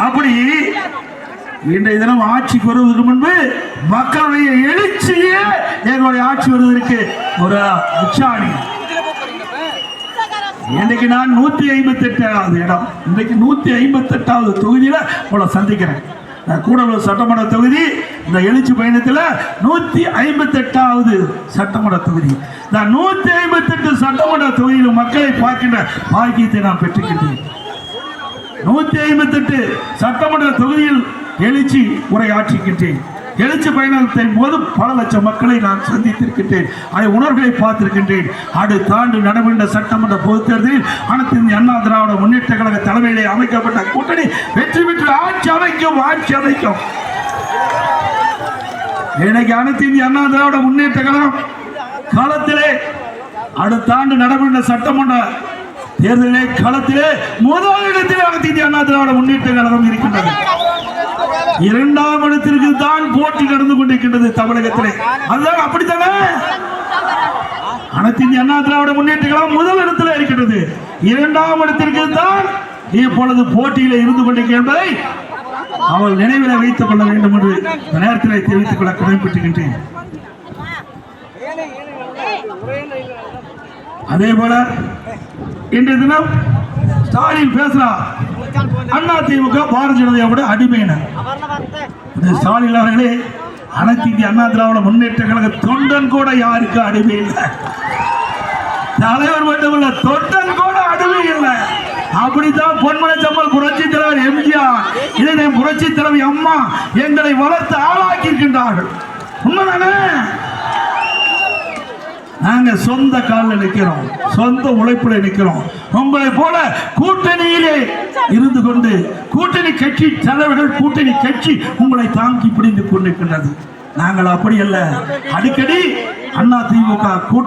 அப்படி இன்றைய தினம் ஆட்சிக்கு வருவதற்கு முன்பு மக்களுடைய எழுச்சியே எங்களுடைய ஆட்சி வருவதற்கு ஒரு அச்சாணி. இன்னைக்கு நான் 158வது இடம், இன்றைக்கு 158வது தொகுதியில உங்களை சந்திக்கிறேன். கூடலூர் சட்டமன்ற தொகுதி இந்த எழுச்சி பயணத்தில் 158வது சட்டமன்ற தொகுதி. இந்த 158 சட்டமன்ற தொகுதியில் மக்களை பார்க்கின்ற பாக்கியத்தை நான் பெற்றுக்கின்றேன். 158 சட்டமன்ற தொகுதியில் எழுச்சி உரையாற்றுகின்றேன். எழுச்சி பயணத்தின் போது பல லட்சம் மக்களை நான் சந்தித்திருக்கின்றேன். அதை உணர்வுகளை பார்த்திருக்கின்றேன். அடுத்த ஆண்டு நடைபெற்ற சட்டமன்ற பொதுத் தேர்தலில் அனைத்து இந்திய அண்ணா திராவிட முன்னேற்ற கழக தலைமையிலே அமைக்கப்பட்ட கூட்டணி வெற்றி பெற்று ஆட்சி அமைக்கும். இன்னைக்கு அனைத்து இந்திய அண்ணா திராவிட முன்னேற்ற கழகம் காலத்திலே அடுத்த ஆண்டு நடைபெற்ற சட்டமன்ற தேர்தலிலே களத்திலே முதல் இடத்தில் அனைத்து இந்திய அண்ணா திராவிட முன்னேற்ற கழகம் இருக்கின்றது. 2ஆம் இடத்திற்கு தான் போட்டி நடந்து கொண்டிருக்கின்றது தமிழகத்திலே. அதுதான் அப்படித்தானே? அனைத்து இந்திய அண்ணா திராவிட முன்னேற்ற கழகம் முதல் இடத்தில் இருக்கின்றது. 2ஆம் இடத்திற்கு தான் இப்பொழுது போட்டியில் இருந்து கொண்டிருக்கின்றதை அவள் நினைவில் வைத்துக் கொள்ள வேண்டும் என்று இந்த நேரத்தில் தெரிவித்துக் கொள்ள கடமைப்பட்டுகின்றேன். அதே போல இன்றைய தினம் ஸ்டாலின் பேசுறார், அண்ணா திமுக பாரதிய ஜனதாவோட அடிமையினர். ஸ்டாலின் அவர்களே, அனைத்து இந்திய அண்ணா திராவிட முன்னேற்ற கழக தொண்டன் கூட யாருக்கு அடிமை இல்லை. தலைவர் மட்டுமல்ல, தொண்டன் கூட அடிமை இல்லை. அப்படித்தான் பொன்மனை செம்மல் புரட்சி தலைவர் எம்ஜிஆர், இதை புரட்சி தலைவர் அம்மா எங்களை வளர்த்து ஆளாக்கி இருக்கின்றார்கள். உண்மைதானே? நாங்க சொந்த காலில் நிற்கிறோம், சொந்த உழைப்புல நிற்கிறோம். உங்களை போல கூட்டணியிலே இருந்து கொண்டு கூட்டணி கட்சி தலைவர்கள் கூட்டணி கட்சி உங்களை தாங்கி பிடித்துக் கொண்டிருக்கின்றது. நாங்கள் அப்படி அல்ல. அடிக்கடி அண்ணா திமுக கூட்டணி